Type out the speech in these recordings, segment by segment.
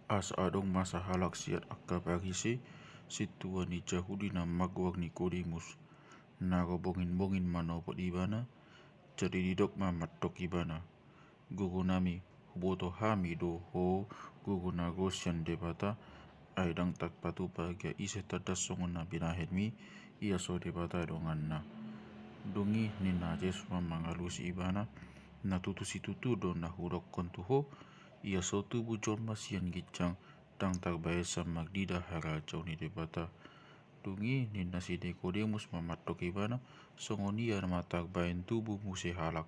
As adong masa halak siat akka bagisi situa ni Jahudi na magwag ni Nicodemus nago bongin manopot ibana jadi didok matok ibana gugu nami huboto hami do ho gugu nagosian debata aidang tak patu bahagia ise tadas songon na binahed mi ia so debata dongan na dungi ni najes mangalusi ibana na tutu si tutu do na hurok kontuho ia so tubu jon masian gicang tang tagbaesa magdida hara ni debata dungi ni nasi Nicodemus mamatok ibana songonia matagbaen tubuh muse halak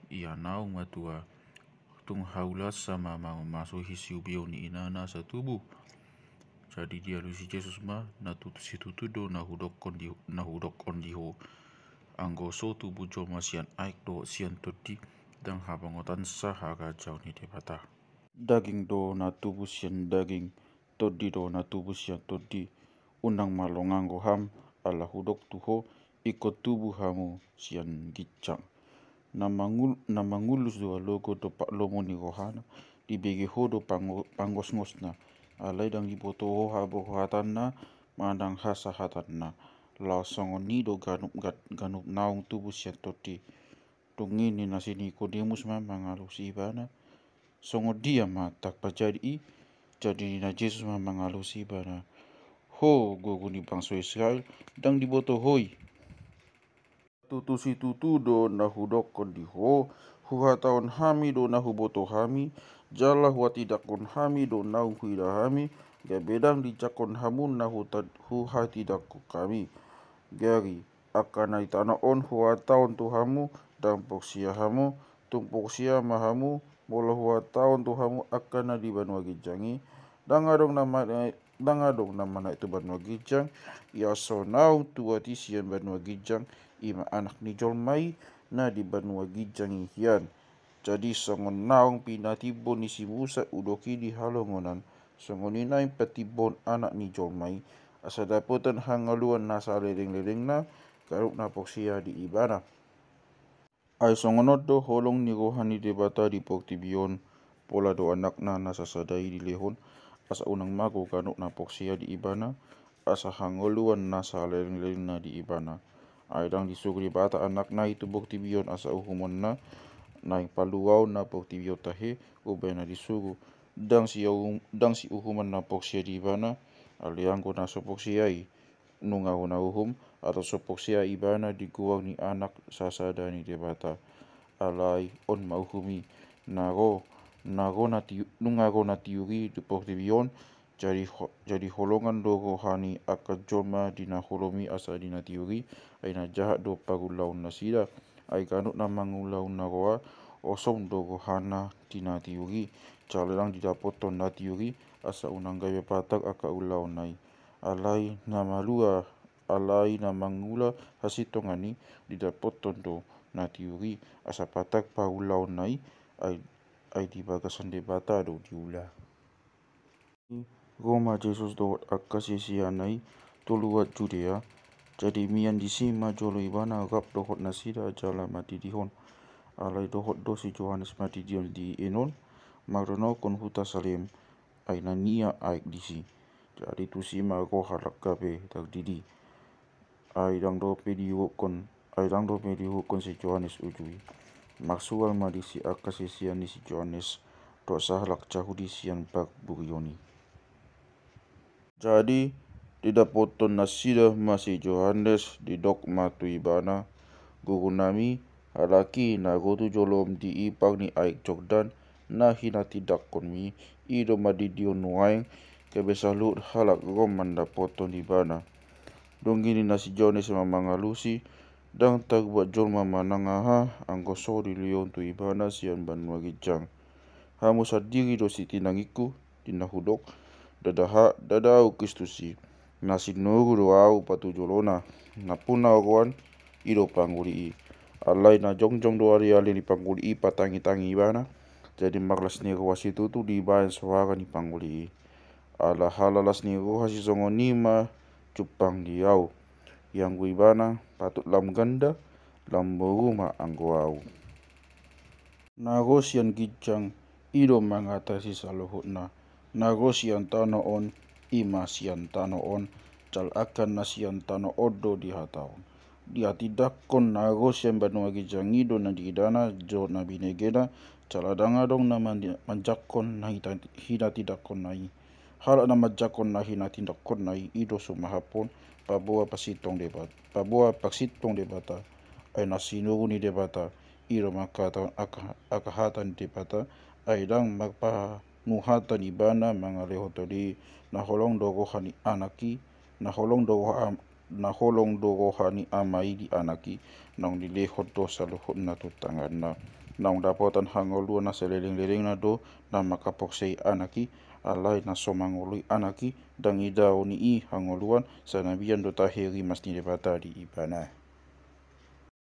ia naung matua tung haulas sama mau masuk hisiu bio ni inana sa tubuh jadi dia lusi Jesus ma na tutu si tutu do na hudok kondiho anggo so tubuh jon masian aik do sian todi dang habangotan sah haga ni debata daging do na tubuh sian daging todi do na tubuh sian todi unang malonganggo ham ala hudok tuho ikut tubuh hamu sian gicang na mangulus do logo do pak lomo ni rohana di bege hodo panggos ngosna alai dang iboto ho habo hatanna mandang hasa hatanna lao songon ni do ganup naung tubuh sian todi tungini nasi Nicodemus ma mangalusi ibana songo dia ma tak pajadi jadi na Jesus ma mangalusi ibana ho goguni bangsa Israel dang diboto hoi tutu si tutu do na hudok kondi ho huha taon hami do na huboto hami jala huwa tidak kon hami do na huida hami ga bedang di cakon hamun na huha tidak ko kami gari akan tanah on huwa taon tu hamu dan poksia hamu tung poksia mahamu bola huwa taon tu hamu akan di banua gijangi dangadong nama na itu banua gijang ya sonau tua tisian banua gijang ima anak ni jolmai na di banua gijang hian jadi songon naung pinatibon ni si Musa udoki di halongonan songon inai patibon anak ni jolmai asa dapotan hangaluan nasa lereng-lereng na garuk na poksia di ibana ay songonot do holong ni rohani debata di poktibion pola do anak na nasa sadai di lehon asa unang mago ganuk na poksia di ibana asa hangoluan nasa lereng-lereng na di ibana aidang disuruh debata anak na itu poktibion asa uhumon na naing paluau na poktibion tahe ubena disuruh dang si uhuman na poksia di ibana alianggo na so poksiai nunga hona uhum atau so poksia ibana di guang ni anak sasada ni debata alai on mauhumi nago nungago na tiuri di poktibion jadi holongan do rohani akan joma dina holomi asa dina tiuri aina jahat do pagulau na sida ai kanuk na mangulau na roa osom do rohana dina tiuri calelang didapoton na tiuri asa unang gawe patak aka ulau nai alai na malua alai na mangula hasitongani didapoton do na tiuri asa patak paulau nai ai di bagasan debata do diula Roma Jesus do akasisianai toluat Judea jadi mian disima jolo ibana rap dohot nasida jala mati dihon alai dohot do si Johannes mati dion di enon marono kon huta salim aina nia aik disi jadi tu sima ko halak kabe tak didi aidang do pediu kon si Johannes ujui maksual madisi akasisian si Johannes do sahlak cahudi sian bak burioni jadi didapoton nasida masih Johannes di dok matu ibana guru nami halaki na gotu jolom di ipang ni aik Jordan na hina tidak konmi ido madidion nuaing kebesalut halak roman dapoton ibana donggini nasi Johannes mamangalusi dang tagbuat jolma manangaha anggo so di lion tu ibana sian banua gijang hamu sadiri do siti nangiku dina hudok dadau Kristusi nasi nuru do au patu jolona napuna ogoan ido pangguli alai na jongjong do ari ni pangguli patangi ibana jadi maklas ni wasi tu di bayan suara ni pangguli ala halalas ni rohasi songonima cupang diau yang gue ibana patut lam ganda lam boruma anggo au nagosian gijang ido mangatasi salohotna nago siantano on ima siantano on cal akan na siantano odo di hataon. Dia tidak kon nago siang banua gijangido na diidana jo na binegeda caladanga dong na manjakon na hina tidak kon nai. Hala na majakon na hina tidak kon nai ido sumahapon paboa pasitong debata ay nasinuro ni debata iro makata akahatan debata ay dang magpanuhatan ibana mga lehotodi na holong dogohan ni anaki na holong dogohan ni amai di anaki nang dilehot do sa luhod na tutangan na nang dapotan hangoluan na seliling-liling na do na makapoksay anaki alay na somangoloy anaki dang idaw ni hangoluan sa nabiyan do tahiri mas ni debata di ibana.